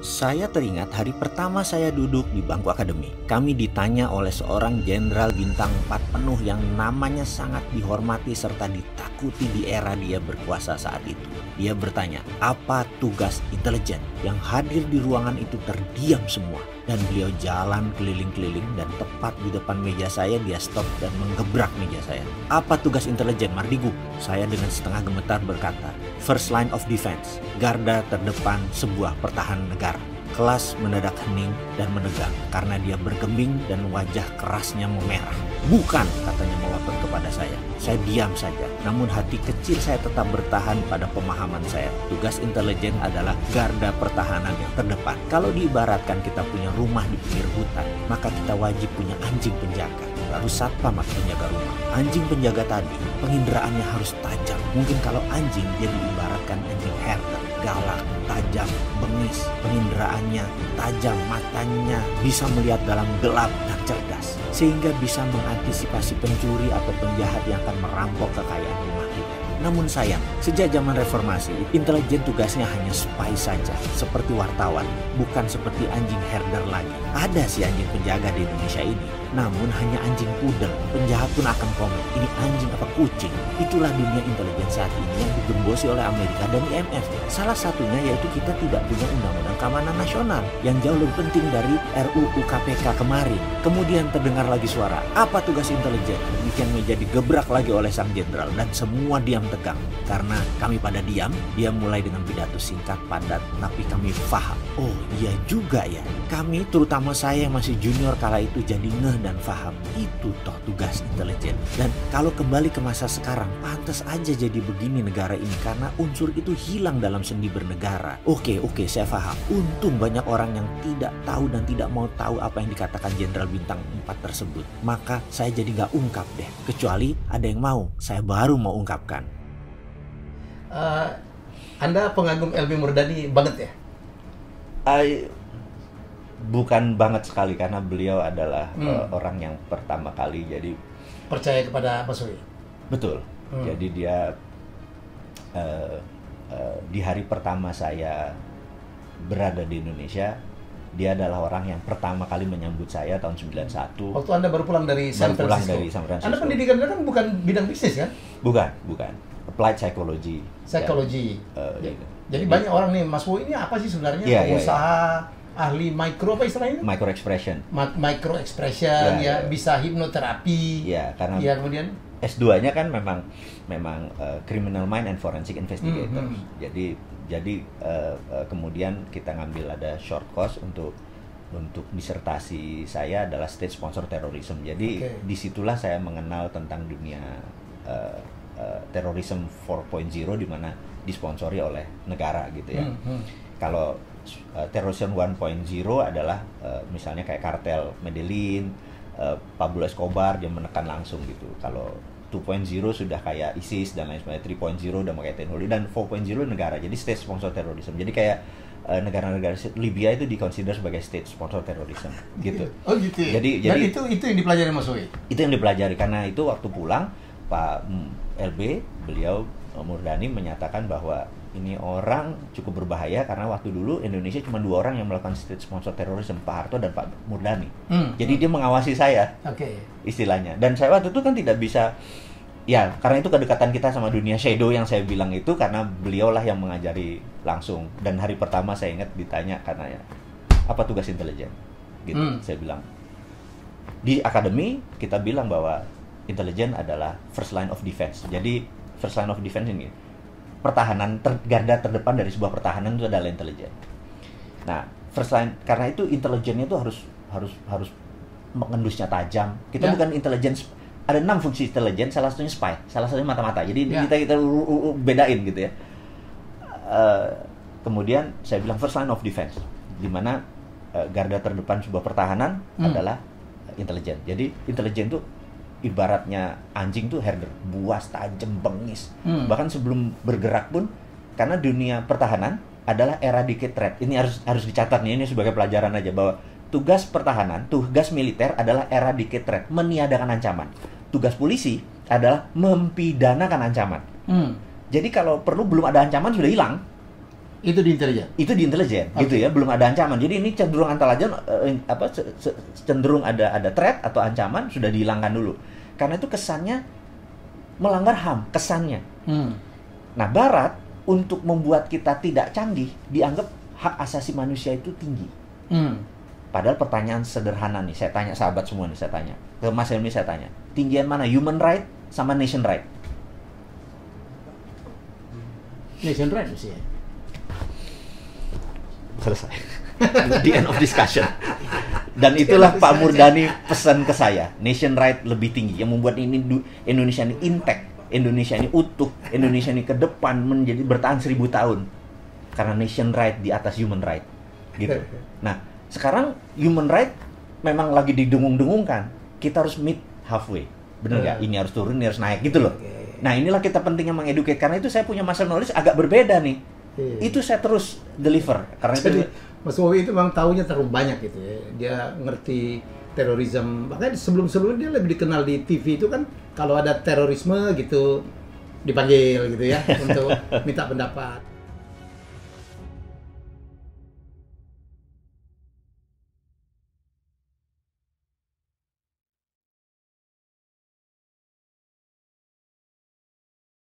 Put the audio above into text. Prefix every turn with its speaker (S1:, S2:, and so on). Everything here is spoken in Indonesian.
S1: Saya teringat hari pertama saya duduk di bangku akademi. Kami ditanya oleh seorang jenderal bintang 4 penuh yang namanya sangat dihormati serta ditakuti di era dia berkuasa saat itu. Dia bertanya, apa tugas intelijen? Yang hadir di ruangan itu terdiam semua. Dan beliau jalan keliling-keliling dan tepat di depan meja saya dia stop dan menggebrak meja saya. Apa tugas intelijen, Mardigu? Saya dengan setengah gemetar berkata, First line of defense, garda terdepan sebuah pertahanan negara. Kelas mendadak hening dan menegang karena dia bergeming dan wajah kerasnya memerah. Bukan, katanya melotot kepada saya. Saya diam saja, namun hati kecil saya tetap bertahan pada pemahaman saya. Tugas intelijen adalah garda pertahanan yang terdepan. Kalau diibaratkan kita punya rumah di pinggir hutan, maka kita wajib punya anjing penjaga. Lalu satpam atau penjaga rumah. Anjing penjaga tadi, penginderaannya harus tajam. Mungkin kalau anjing dia diibaratkan anjing herder, galak, tajam, bengis, penginderaannya tajam, matanya bisa melihat dalam gelap dan cerdas, sehingga bisa mengantisipasi pencuri atau penjahat yang akan merampok kekayaan rumah kita. Namun sayang, sejak zaman reformasi, intelijen tugasnya hanya spy saja, seperti wartawan, bukan seperti anjing herder lagi. Ada si anjing penjaga di Indonesia ini, namun hanya anjing pudel. Penjahat pun akan komen, ini anjing apa kucing? Itulah dunia intelijen saat ini yang digembosi oleh Amerika dan IMF. Salah satunya yaitu kita tidak punya undang-undang keamanan nasional yang jauh lebih penting dari RUU KPK kemarin. Kemudian terdengar lagi suara, apa tugas intelijen? Demikian meja digebrak lagi oleh sang jenderal dan semua diam tegang. Karena kami pada diam, dia mulai dengan pidato singkat padat, tapi kami paham. Oh iya juga ya, kami terutama saya yang masih junior kala itu jadi ngeh dan paham. Itu toh tugas intelijen. Dan kalau kembali ke masa sekarang, pantas aja jadi begini negara ini karena unsur itu hilang dalam sendi bernegara. Oke, saya paham. Untung banyak orang yang tidak tahu dan tidak mau tahu apa yang dikatakan Jenderal Bintang 4 tersebut. Maka saya jadi nggak ungkap deh. Kecuali ada yang mau, saya baru mau ungkapkan.
S2: Anda pengagum LB Murdani banget ya?
S1: Bukan banget sekali karena beliau adalah orang yang pertama kali jadi
S2: percaya kepada Mas Sui.
S1: Betul. Jadi dia di hari pertama saya berada di Indonesia, dia adalah orang yang pertama kali menyambut saya tahun 91.
S2: Waktu Anda baru pulang dari San Francisco. Anda pendidikan Anda kan bukan bidang bisnis kan?
S1: Bukan. Applied psychology.
S2: Jadi banyak orang nih, Mas Wu ini apa sih sebenarnya? Pengusaha, ahli micro apa istilahnya?
S1: Micro expression.
S2: Micro expression, bisa hipnoterapi.
S1: Karena
S2: kemudian
S1: S2-nya kan memang criminal mind and forensic investigator. Jadi kemudian kita ngambil ada short course untuk disertasi saya adalah state sponsor terrorism. Jadi disitulah saya mengenal tentang dunia terorisme 4.0 di mana disponsori oleh negara gitu ya. Kalau terorisme 1.0 adalah misalnya kayak kartel Medellin, Pablo Escobar dia menekan langsung gitu. Kalau 2.0 sudah kayak ISIS dan lain sebagainya, 3.0 udah pakai teknologi, dan 4.0 negara. Jadi state sponsor terorisme. Jadi kayak negara-negara Libya itu dikonsider sebagai state sponsor terorisme gitu.
S2: Oh gitu ya? Jadi itu yang dipelajari Mas Wi?
S1: Itu yang dipelajari karena itu waktu pulang Pak LB, beliau Murdani menyatakan bahwa ini orang cukup berbahaya karena waktu dulu Indonesia cuma 2 orang yang melakukan state sponsor terorisme, Pak Harto dan Pak Murdani. Jadi dia mengawasi saya, istilahnya. Dan saya waktu itu kan tidak bisa, ya karena itu kedekatan kita sama dunia shadow yang saya bilang itu karena beliaulah yang mengajari langsung. Dan hari pertama saya ingat ditanya karena ya, apa tugas intelijen? Gitu, saya bilang. Di akademi kita bilang bahwa intelijen adalah first line of defense. Jadi first line of defense ini pertahanan garda terdepan dari sebuah pertahanan itu adalah intelijen. Nah, first line karena itu intelijennya itu harus mengendusnya tajam. Kita bukan intelijen, ada 6 fungsi intelijen, salah satunya spy, salah satunya mata-mata. Jadi kita bedain gitu ya. Kemudian saya bilang first line of defense, di mana garda terdepan sebuah pertahanan adalah intelijen. Jadi intelijen itu ibaratnya anjing tuh herder, buas, tajam, bengis. Bahkan sebelum bergerak pun, karena dunia pertahanan adalah eradicate threat. Ini harus dicatat nih, ini sebagai pelajaran aja bahwa tugas pertahanan, tugas militer adalah eradicate threat, meniadakan ancaman. Tugas polisi adalah mempidanakan ancaman. Jadi kalau perlu belum ada ancaman sudah hilang.
S2: Itu di intelijen.
S1: Itu di intelijen, gitu ya, belum ada ancaman. Jadi ini cenderung antara cenderung ada threat atau ancaman sudah dihilangkan dulu. Karena itu kesannya melanggar HAM, kesannya. Nah, Barat untuk membuat kita tidak canggih dianggap hak asasi manusia itu tinggi. Padahal pertanyaan sederhana nih, saya tanya sahabat semua nih, saya tanya ke Mas Helmi, saya tanya, tinggian mana human right sama nation right?
S2: Nation right sih.
S1: Selesai. The end of discussion. Dan itulah Pak Murdani pesan ke saya, nation right lebih tinggi, yang membuat ini Indonesia ini intact, Indonesia ini utuh, Indonesia ini ke depan menjadi bertahan 1000 tahun karena nation right di atas human right, gitu. Nah, sekarang human right memang lagi didengung-dengungkan, kita harus meet halfway, bener nggak? Ini harus turun, ini harus naik, gitu loh. Nah, inilah kita pentingnya mengedukate, karena itu saya punya master knowledge agak berbeda nih. Itu saya terus deliver karena
S2: jadi,
S1: itu
S2: Mas Wowi itu memang tahunya terlalu banyak gitu ya. Dia ngerti terorisme. Makanya sebelum-sebelumnya dia lebih dikenal di TV itu kan kalau ada terorisme gitu dipanggil gitu ya untuk minta pendapat.